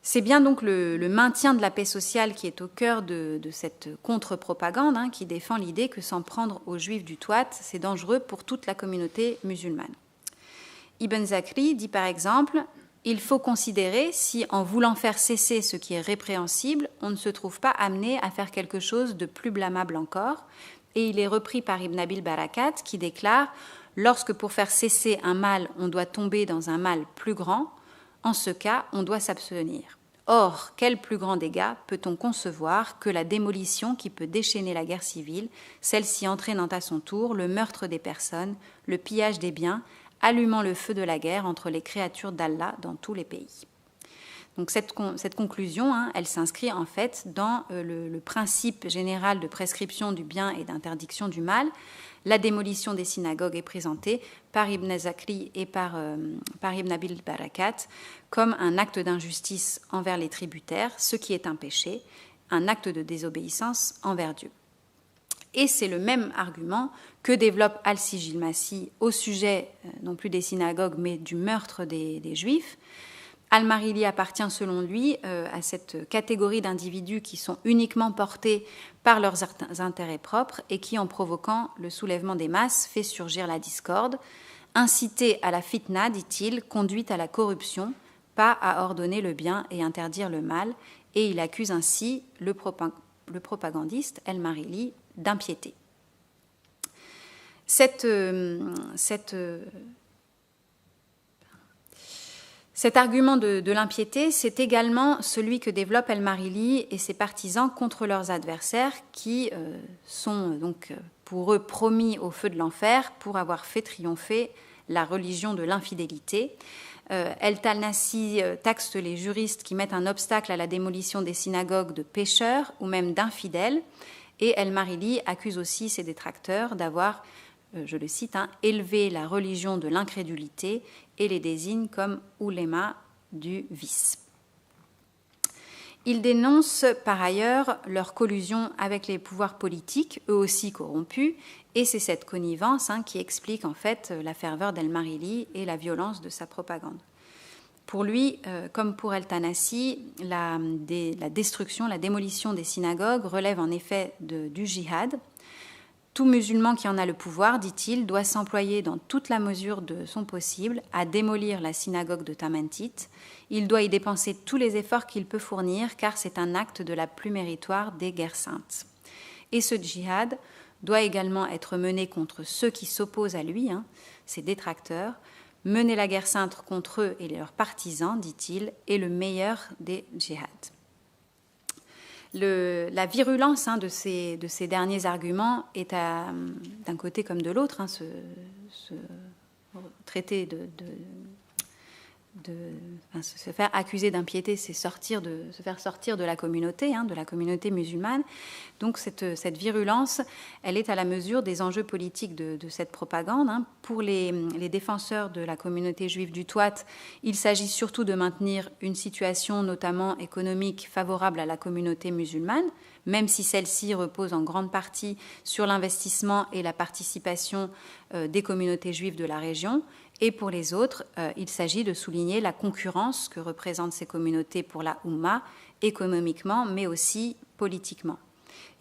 C'est bien donc le maintien de la paix sociale qui est au cœur de cette contre-propagande, qui défend l'idée que s'en prendre aux Juifs du Touat, c'est dangereux pour toute la communauté musulmane. Ibn Zakri dit par exemple: il faut considérer si, en voulant faire cesser ce qui est répréhensible, on ne se trouve pas amené à faire quelque chose de plus blâmable encore. Et il est repris par Ibn Abil Barakat qui déclare: lorsque pour faire cesser un mal, on doit tomber dans un mal plus grand, en ce cas, on doit s'abstenir. Or, quel plus grand dégât peut-on concevoir que la démolition qui peut déchaîner la guerre civile, celle-ci entraînant à son tour le meurtre des personnes, le pillage des biens, allumant le feu de la guerre entre les créatures d'Allah dans tous les pays. Donc cette conclusion, elle s'inscrit en fait dans le principe général de prescription du bien et d'interdiction du mal. La démolition des synagogues est présentée par Ibn Zakri et par Ibn Abil Barakat comme un acte d'injustice envers les tributaires, ce qui est un péché, un acte de désobéissance envers Dieu. Et c'est le même argument que développe Elsie Gilmassi au sujet non plus des synagogues mais du meurtre des Juifs. Al-Marili appartient selon lui à cette catégorie d'individus qui sont uniquement portés par leurs intérêts propres et qui, en provoquant le soulèvement des masses, fait surgir la discorde. Inciter à la fitna, dit-il, conduit à la corruption, pas à ordonner le bien et interdire le mal, et il accuse ainsi le propagandiste El-Marili d'impiété. Cet argument de l'impiété, c'est également celui que développent El-Marili et ses partisans contre leurs adversaires qui sont donc pour eux promis au feu de l'enfer pour avoir fait triompher la religion de l'infidélité. El-Talnassi taxe les juristes qui mettent un obstacle à la démolition des synagogues de pécheurs ou même d'infidèles, et El-Marili accuse aussi ses détracteurs d'avoir, je le cite, élevé la religion de l'incrédulité et les désigne comme ouléma du vice. Il dénonce par ailleurs leur collusion avec les pouvoirs politiques, eux aussi corrompus, et c'est cette connivence qui explique en fait la ferveur d'El-Marili et la violence de sa propagande. Pour lui, comme pour El-Tanassi, la destruction, la démolition des synagogues relève en effet du djihad. Tout musulman qui en a le pouvoir, dit-il, doit s'employer dans toute la mesure de son possible à démolir la synagogue de Tamantit. Il doit y dépenser tous les efforts qu'il peut fournir, car c'est un acte de la plus méritoire des guerres saintes. Et ce djihad doit également être mené contre ceux qui s'opposent à lui, ses détracteurs. Mener la guerre sainte contre eux et leurs partisans, dit-il, est le meilleur des djihads. La virulence de ces derniers arguments est d'un côté comme de l'autre. Se traiter se faire accuser d'impiété, c'est se faire sortir de la communauté musulmane. Donc cette virulence, elle est à la mesure des enjeux politiques de cette propagande. Pour les défenseurs de la communauté juive du Touat, il s'agit surtout de maintenir une situation notamment économique favorable à la communauté musulmane, même si celle-ci repose en grande partie sur l'investissement et la participation des communautés juives de la région. Et pour les autres, il s'agit de souligner la concurrence que représentent ces communautés pour la Oumma, économiquement, mais aussi politiquement.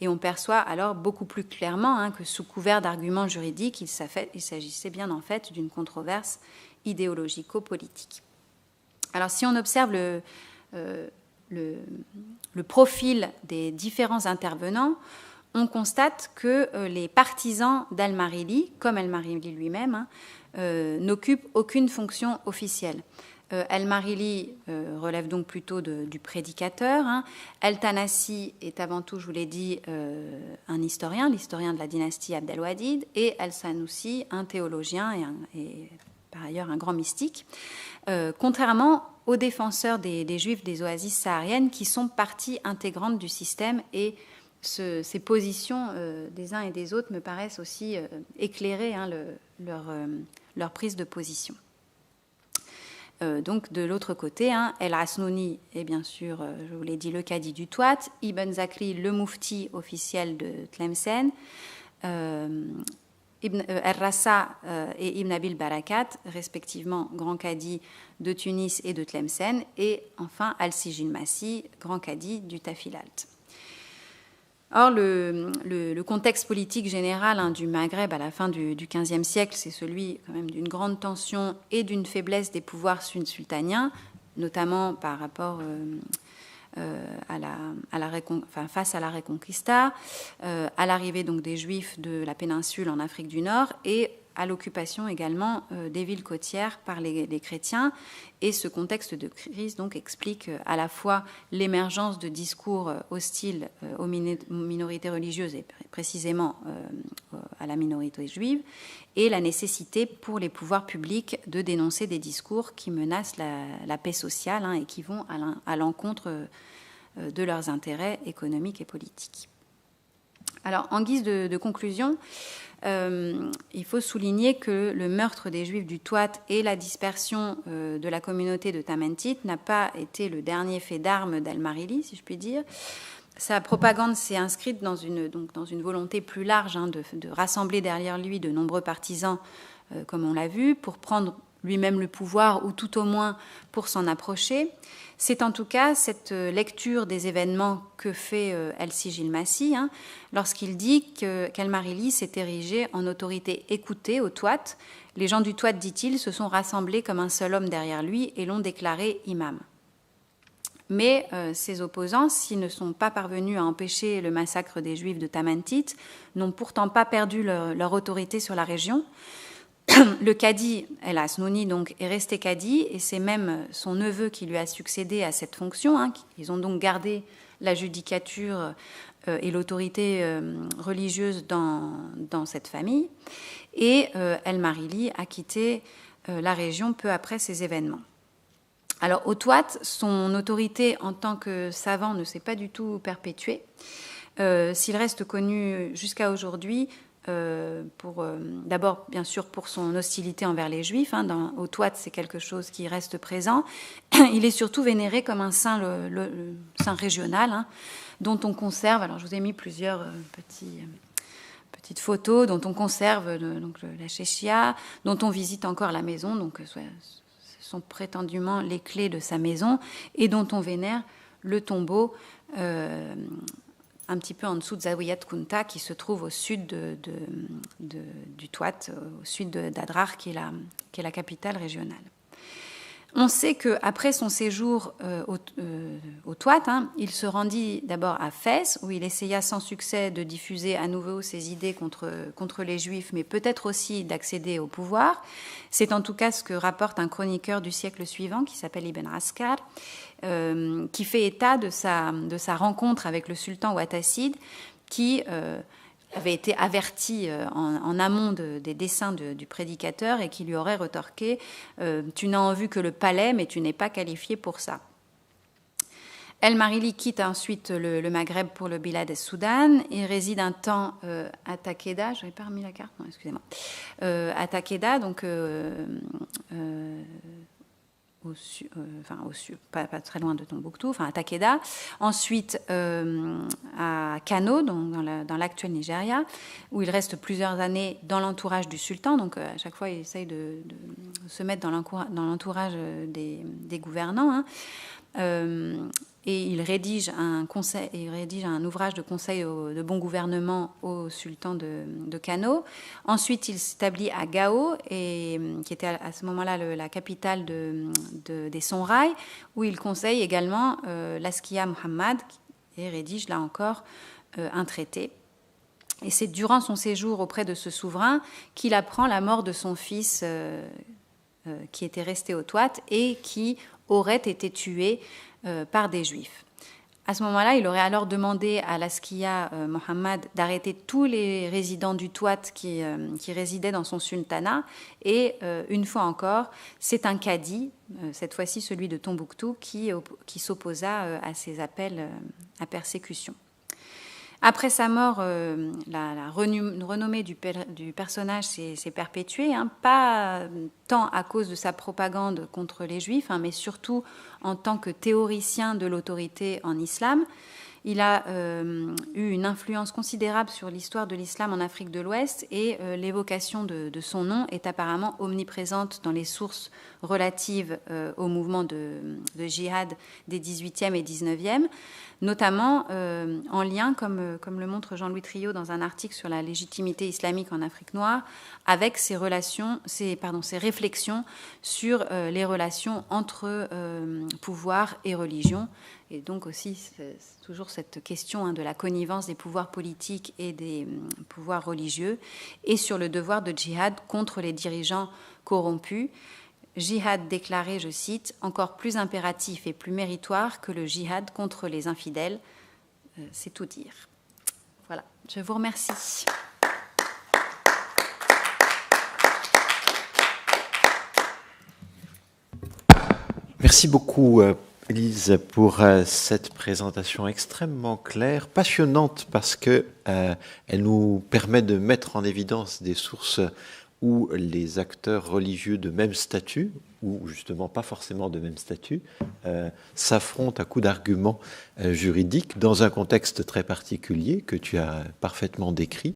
Et on perçoit alors beaucoup plus clairement que sous couvert d'arguments juridiques, il s'agissait bien en fait d'une controverse idéologico-politique. Alors si on observe le profil des différents intervenants, on constate que les partisans d'Al-Marili, comme Al-Marili lui-même, n'occupent aucune fonction officielle. Al-Marili relève donc plutôt du prédicateur. Al-Tanassi est avant tout, je vous l'ai dit, un historien, l'historien de la dynastie Abd al-Wadid, et Al-Sanoussi, un théologien et par ailleurs un grand mystique, contrairement aux défenseurs des Juifs des oasis sahariennes qui sont partie intégrante du système, et ces positions des uns et des autres me paraissent aussi éclairer leur prise de position. Donc de l'autre côté, El Hasnouni est bien sûr, je vous l'ai dit, le cadi du Touat, Ibn Zakri, le moufti officiel de Tlemcen, El-Rassa et Ibn Abil Barakat, respectivement grand cadi de Tunis et de Tlemcen, et enfin Al-Sijil Massi, grand cadi du Tafilalt. Or, le contexte politique général du Maghreb à la fin du XVe siècle, c'est celui quand même d'une grande tension et d'une faiblesse des pouvoirs sultaniens, notamment par rapport face à la Reconquista, à l'arrivée donc des Juifs de la péninsule en Afrique du Nord et à l'occupation également des villes côtières par les chrétiens. Et ce contexte de crise donc explique à la fois l'émergence de discours hostiles aux minorités religieuses et précisément à la minorité juive, et la nécessité pour les pouvoirs publics de dénoncer des discours qui menacent la paix sociale et qui vont à l'encontre de leurs intérêts économiques et politiques. Alors, en guise de conclusion, il faut souligner que le meurtre des Juifs du Touat et la dispersion de la communauté de Tamentit n'a pas été le dernier fait d'armes d'Al-Marili, si je puis dire. Sa propagande s'est inscrite dans une volonté plus large de rassembler derrière lui de nombreux partisans, comme on l'a vu, pour prendre lui-même le pouvoir, ou tout au moins pour s'en approcher. C'est en tout cas cette lecture des événements que fait El-Sijil Massi lorsqu'il dit qu'Al-Marili s'est érigé en autorité écoutée au Touat. Les gens du Touat, dit-il, se sont rassemblés comme un seul homme derrière lui et l'ont déclaré imam. Mais ses opposants, s'ils ne sont pas parvenus à empêcher le massacre des Juifs de Tamentit, n'ont pourtant pas perdu leur autorité sur la région. Le cadi, El Hasnouni, donc, est resté cadi, et c'est même son neveu qui lui a succédé à cette fonction. Ils ont donc gardé la judicature et l'autorité religieuse dans cette famille. Et El-Marili a quitté la région peu après ces événements. Alors, au Touat, son autorité en tant que savant ne s'est pas du tout perpétuée. S'il reste connu jusqu'à aujourd'hui, d'abord, bien sûr, pour son hostilité envers les Juifs. Au Touat, c'est quelque chose qui reste présent. Il est surtout vénéré comme un saint, le saint régional, dont on conserve, alors je vous ai mis plusieurs petites photos, dont on conserve la chéchia, dont on visite encore la maison, donc ce sont prétendument les clés de sa maison, et dont on vénère le tombeau un petit peu en dessous de Zawiyat Kunta, qui se trouve au sud du Touat, au sud d'Adrar, qui est la capitale régionale. On sait qu'après son séjour au Touat, il se rendit d'abord à Fès, où il essaya sans succès de diffuser à nouveau ses idées contre les Juifs, mais peut-être aussi d'accéder au pouvoir. C'est en tout cas ce que rapporte un chroniqueur du siècle suivant, qui s'appelle Ibn Askar, qui fait état de sa rencontre avec le sultan Ouattacide, qui avait été averti en amont des desseins du prédicateur, et qui lui aurait retorqué « Tu n'as en vue que le palais, mais tu n'es pas qualifié pour ça ». El-Marili quitte ensuite le Maghreb pour le Bilad es-Soudan. Il réside un temps à Takeda. Je n'avais pas remis la carte, non, excusez-moi. À Takeda, donc au sud, pas très loin de Tombouctou, à Takeda. Ensuite, à Kano, dans l'actuel Nigeria, où il reste plusieurs années dans l'entourage du sultan. Donc, à chaque fois, il essaye de se mettre dans l'entourage des gouvernants. et il rédige un ouvrage de conseil de bon gouvernement au sultan de Kano. Ensuite, il s'établit à Gao, qui était à ce moment-là la capitale des Songhai, où il conseille également l'Askia Muhammad, et rédige là encore un traité. Et c'est durant son séjour auprès de ce souverain qu'il apprend la mort de son fils qui était resté au Touat et qui aurait été tué par des Juifs. À ce moment-là, il aurait alors demandé à l'Askia Mohammed d'arrêter tous les résidents du Touat qui résidaient dans son sultanat. Et une fois encore, c'est un cadi, cette fois-ci celui de Tombouctou, qui s'opposa à ces appels à persécution. Après sa mort, la renommée du personnage s'est perpétuée, pas tant à cause de sa propagande contre les Juifs, mais surtout en tant que théoricien de l'autorité en islam. Il a eu une influence considérable sur l'histoire de l'islam en Afrique de l'Ouest et l'évocation de son nom est apparemment omniprésente dans les sources relatives au mouvement de djihad des 18e et 19e, notamment en lien, comme le montre Jean-Louis Triot dans un article sur la légitimité islamique en Afrique noire, avec ses réflexions sur les relations entre pouvoir et religion. Et donc aussi, c'est toujours cette question de la connivence des pouvoirs politiques et des pouvoirs religieux, et sur le devoir de djihad contre les dirigeants corrompus. Jihad déclaré, je cite, « encore plus impératif et plus méritoire que le jihad contre les infidèles ». C'est tout dire. Voilà, je vous remercie. Merci beaucoup, Élise, pour cette présentation extrêmement claire, passionnante, parce qu'elle nous permet de mettre en évidence des sources où les acteurs religieux de même statut, ou justement pas forcément de même statut, s'affrontent à coups d'arguments juridiques dans un contexte très particulier que tu as parfaitement décrit.